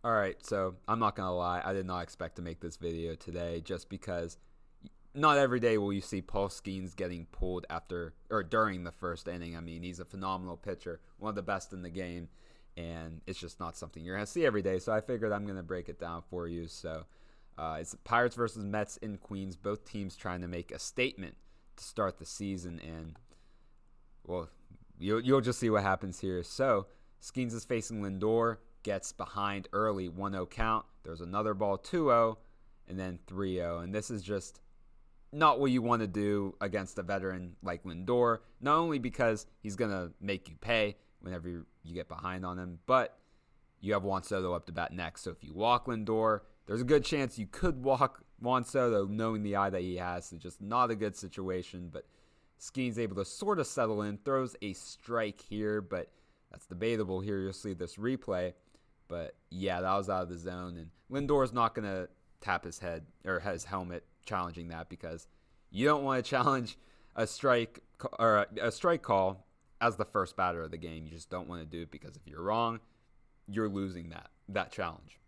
Alright, so I'm not going to lie. I did not expect to make this video today just because not every day will you see Paul Skenes getting pulled after or during the first inning. I mean, he's a phenomenal pitcher, one of the best in the game, and it's just not something you're going to see every day. So I figured I'm going to break it down for you. So it's Pirates versus Mets in Queens, both teams trying to make a statement to start the season, and well, you'll just see what happens here. So Skenes is facing Lindor, gets behind early, 1-0 count. There's another ball, 2-0, and then 3-0. And this is just not what you want to do against a veteran like Lindor, not only because he's going to make you pay whenever you get behind on him, but you have Juan Soto up to bat next. So if you walk Lindor, there's a good chance you could walk Juan Soto, knowing the eye that he has. So just not a good situation, but Skenes able to sort of settle in, throws a strike here, but that's debatable here. You'll see this replay. But yeah, that was out of the zone, and Lindor's not going to tap his head or his helmet challenging that, because you don't want to challenge a strike or a strike call as the first batter of the game. You just don't want to do it, because if you're wrong, you're losing that challenge,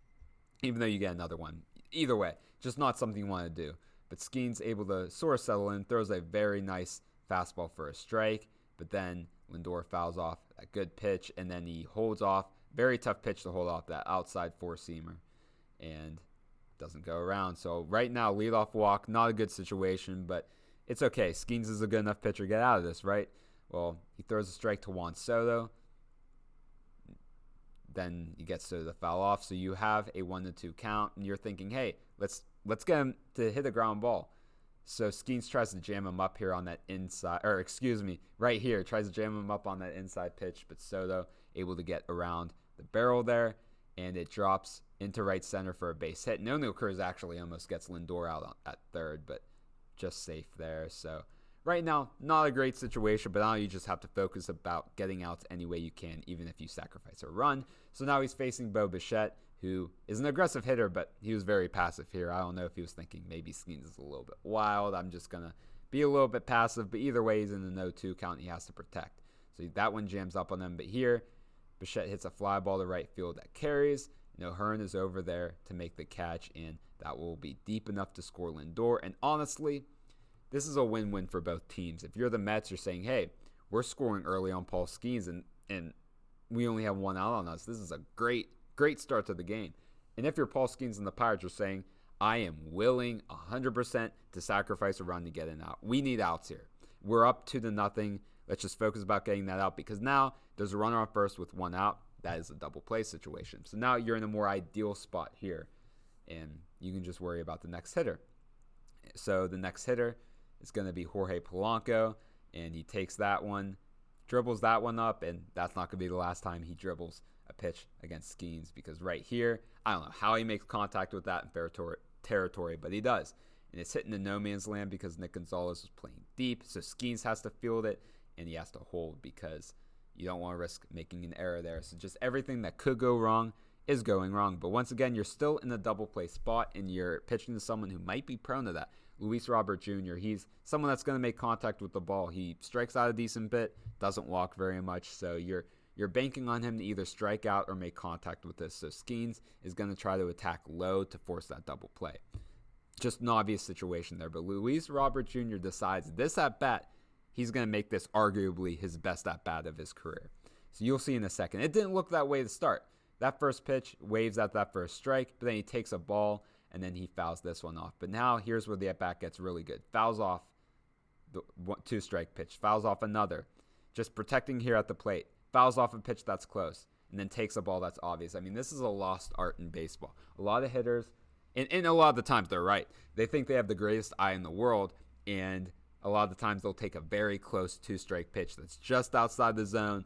even though you get another one. Either way, just not something you want to do. But Skenes able to sort of settle in, throws a very nice fastball for a strike, but then Lindor fouls off a good pitch, and then he holds off. Very tough pitch to hold off, that outside four-seamer, and doesn't go around. So right now, leadoff walk, not a good situation, but it's okay. Skenes is a good enough pitcher to get out of this, right? Well, he throws a strike to Juan Soto. Then he gets to the foul off. So you have a 1-2 count, and you're thinking, hey, let's get him to hit a ground ball. So Skenes tries to jam him up here on that inside, or excuse me, right here, tries to jam him up on that inside pitch, but Soto able to get around the barrel there, and it drops into right center for a base hit. No Cruz actually almost gets Lindor out at third, but just safe there. So right now, not a great situation, but now you just have to focus about getting outs any way you can, even if you sacrifice a run. So now he's facing Bo Bichette, who is an aggressive hitter, but he was very passive here. I don't know if he was thinking maybe Skenes is a little bit wild. I'm just going to be a little bit passive, but either way, he's in the 0-2 count. He has to protect. So that one jams up on him, but here, Bichette hits a fly ball to right field that carries. Hearn is over there to make the catch, and that will be deep enough to score Lindor. And honestly, this is a win-win for both teams. If you're the Mets, you're saying, hey, we're scoring early on Paul Skenes, and we only have one out on us. This is a great start to the game. And if you're Paul Skenes and the Pirates, you're saying, I am willing 100% to sacrifice a run to get an out. We need outs here. We're up 2-0. Let's just focus about getting that out, because now there's a runner on first with one out. That is a double play situation. So now you're in a more ideal spot here, and you can just worry about the next hitter. So the next hitter is going to be Jorge Polanco, and he takes that one, dribbles that one up, and that's not going to be the last time he dribbles a pitch against Skenes, because right here, I don't know how he makes contact with that in fair territory, but he does. And it's hitting the no man's land because Nick Gonzalez was playing deep, so Skenes has to field it, and he has to hold, because you don't want to risk making an error there. So just everything that could go wrong is going wrong. But once again, you're still in a double play spot, and you're pitching to someone who might be prone to that. Luis Robert Jr., he's someone that's going to make contact with the ball. He strikes out a decent bit, doesn't walk very much, so you're banking on him to either strike out or make contact with this. So Skenes is going to try to attack low to force that double play. Just an obvious situation there. But Luis Robert Jr. decides this at-bat, he's going to make this arguably his best at-bat of his career. So you'll see in a second. It didn't look that way to start. That first pitch waves at that first strike, but then he takes a ball, and then he fouls this one off. But now here's where the at-bat gets really good. Fouls off the two-strike pitch. Fouls off another. Just protecting here at the plate. Fouls off a pitch that's close, and then takes a ball that's obvious. I mean, this is a lost art in baseball. A lot of hitters, and a lot of the times they're right. They think they have the greatest eye in the world, and a lot of the times they'll take a very close two-strike pitch that's just outside the zone,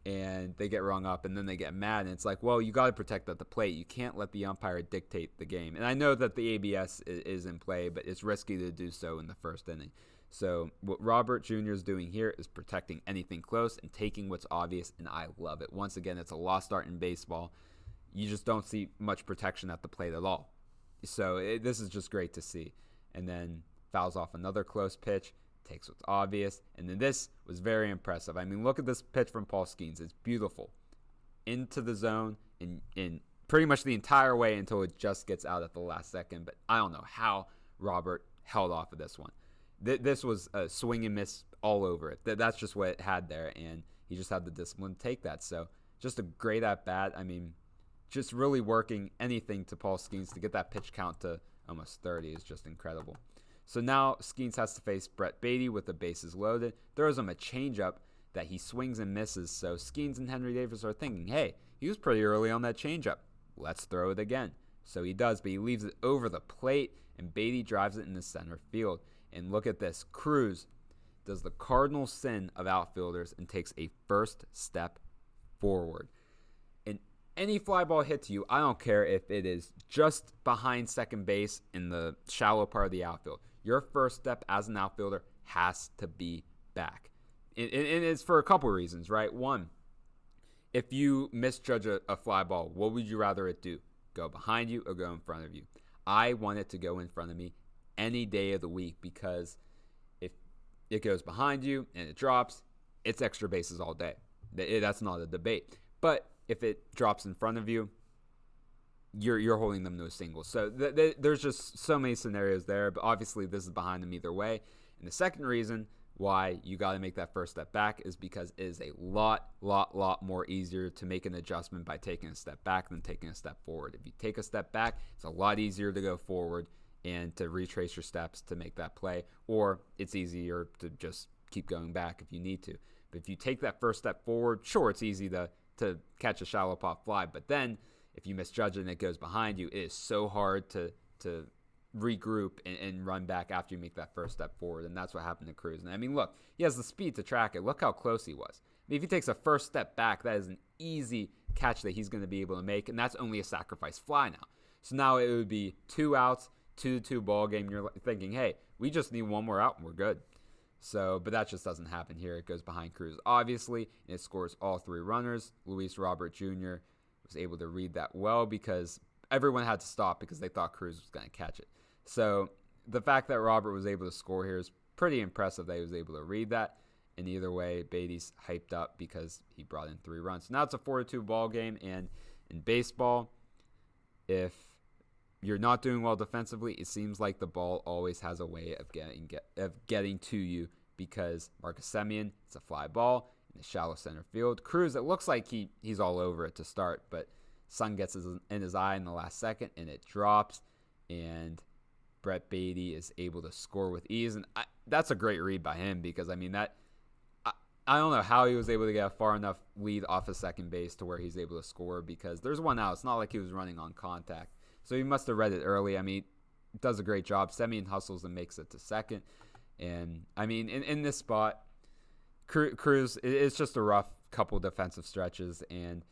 and they get rung up, and then they get mad. And it's like, well, you got to protect at the plate. You can't let the umpire dictate the game. And I know that the ABS is in play, but it's risky to do so in the first inning. So what Robert Jr. is doing here is protecting anything close and taking what's obvious, and I love it. Once again, it's a lost art in baseball. You just don't see much protection at the plate at all. So this is just great to see. And then fouls off another close pitch, takes what's obvious, and then this was very impressive. I mean, look at this pitch from Paul Skenes. It's beautiful. Into the zone and pretty much the entire way until it just gets out at the last second. But I don't know how Robert held off of this one. This was a swing and miss all over it. That's just what it had there, and he just had the discipline to take that. So just a great at-bat. I mean, just really working anything to Paul Skenes to get that pitch count to almost 30 is just incredible. So now Skenes has to face Brett Baty with the bases loaded. Throws him a changeup that he swings and misses. So Skenes and Henry Davis are thinking, hey, he was pretty early on that changeup. Let's throw it again. So he does, but he leaves it over the plate, and Baty drives it in the center field. And look at this. Cruz does the cardinal sin of outfielders and takes a first step forward. And any fly ball hit to you, I don't care if it is just behind second base in the shallow part of the outfield. Your first step as an outfielder has to be back. And it's for a couple reasons, right? One, if you misjudge a fly ball, what would you rather it do? Go behind you or go in front of you? I want it to go in front of me any day of the week, because if it goes behind you and it drops, it's extra bases all day. That's not a debate. But if it drops in front of you, you're holding them to a single. So there's just so many scenarios there, but obviously this is behind them either way. And the second reason why you got to make that first step back is because it is a lot more easier to make an adjustment by taking a step back than taking a step forward. If you take a step back, it's a lot easier to go forward and to retrace your steps to make that play, or it's easier to just keep going back if you need to. But if you take that first step forward, sure, it's easy to catch a shallow pop fly, but then if you misjudge it and it goes behind you, it is so hard to regroup and run back after you make that first step forward, and that's what happened to Cruz. And I mean, look, he has the speed to track it. Look how close he was. I mean, if he takes a first step back, that is an easy catch that he's going to be able to make, and that's only a sacrifice fly now. So now it would be 2 outs, 2-2 ball game. You're thinking, hey, we just need one more out and we're good. So, but that just doesn't happen here. It goes behind Cruz, obviously, and it scores all 3 runners. Luis Robert Jr. was able to read that well, because everyone had to stop because they thought Cruz was going to catch it. So the fact that Robert was able to score here is pretty impressive that he was able to read that. And either way, Baty's hyped up because he brought in 3 runs. So now it's a 4-2 ball game, and in baseball, if you're not doing well defensively, it seems like the ball always has a way of getting to you, because Marcus Semien, it's a fly ball in the shallow center field. Cruz, it looks like he's all over it to start, but sun gets in his eye in the last second, and it drops, and Brett Baty is able to score with ease. And that's a great read by him, because, I mean, I don't know how he was able to get a far enough lead off of second base to where he's able to score, because there's 1 out. It's not like he was running on contact. So he must have read it early. I mean, he does a great job. Semien hustles and makes it to second. And, I mean, in this spot, Cruz, it's just a rough couple defensive stretches. And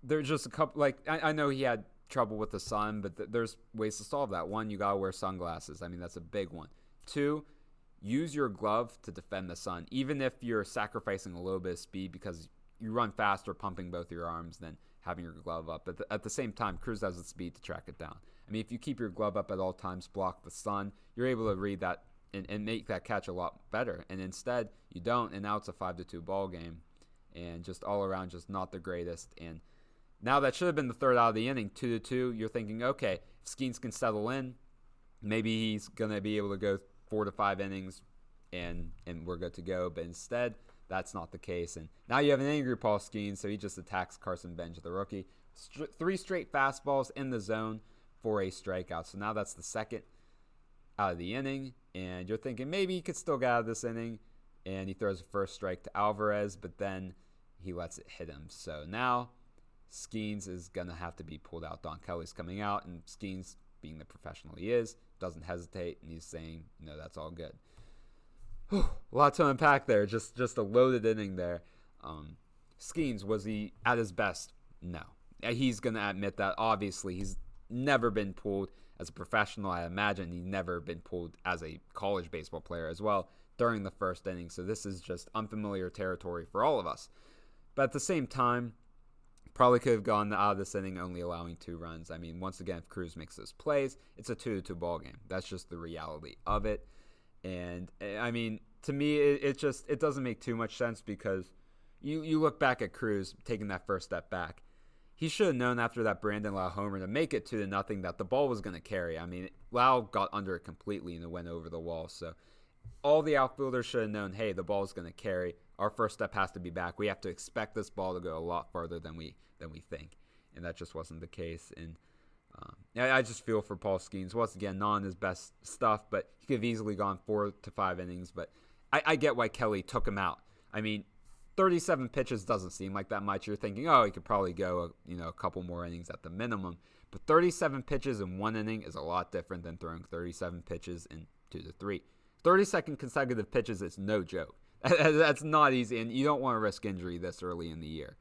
there's just a couple, like, I know he had trouble with the sun, but there's ways to solve that. 1, you got to wear sunglasses. I mean, that's a big one. 2, use your glove to defend the sun, even if you're sacrificing a little bit of speed because you run faster pumping both your arms than having your glove up. But at the same time, Cruz has the speed to track it down. I mean, if you keep your glove up at all times, block the sun, you're able to read that and make that catch a lot better. And instead, you don't, and now it's a 5-2 ball game. And just all around, just not the greatest. And now that should have been the 3rd out of the inning, 2-2. You're thinking, okay, if Skenes can settle in, maybe he's going to be able to go 4 to 5 innings and we're good to go. But instead, that's not the case. And now you have an angry Paul Skenes, so he just attacks Carson Bench, the rookie. 3 straight fastballs in the zone for a strikeout. So now that's the 2nd out of the inning. And you're thinking maybe he could still get out of this inning. And he throws a first strike to Alvarez, but then he lets it hit him. So now Skenes is going to have to be pulled out. Don Kelly's coming out, and Skenes, being the professional he is, doesn't hesitate, and he's saying, that's all good. A lot to unpack there. Just a loaded inning there. Skenes, was he at his best? No. He's going to admit that. Obviously, he's never been pulled as a professional. I imagine he's never been pulled as a college baseball player as well during the first inning. So this is just unfamiliar territory for all of us. But at the same time, probably could have gone out of this inning only allowing 2 runs. I mean, once again, if Cruz makes those plays, it's a 2-2 ball game. That's just the reality of it. And, I mean, to me, it doesn't make too much sense, because you look back at Cruz taking that first step back. he should have known after that Brandon Lau homer to make it 2-0 that the ball was going to carry. I mean, Lau got under it completely and it went over the wall. So all the outfielders should have known, hey, the ball is going to carry. Our first step has to be back. We have to expect this ball to go a lot farther than we think. And that just wasn't the case. And I just feel for Paul Skenes. Once again, not on his best stuff, but he could have easily gone 4 to 5 innings. But I get why Kelly took him out. I mean, 37 pitches doesn't seem like that much. You're thinking, oh, he could probably go, a couple more innings at the minimum. But 37 pitches in 1 inning is a lot different than throwing 37 pitches in 2 to 3. 30-second consecutive pitches is no joke. That's not easy, and you don't want to risk injury this early in the year.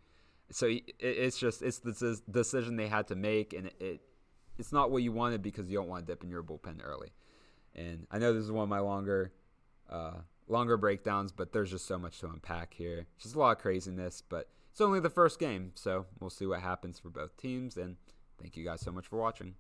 So it's the decision they had to make, and it's not what you wanted because you don't want to dip in your bullpen early. And I know this is one of my longer breakdowns, but there's just so much to unpack here. It's just a lot of craziness, but it's only the first game, so we'll see what happens for both teams. And thank you guys so much for watching.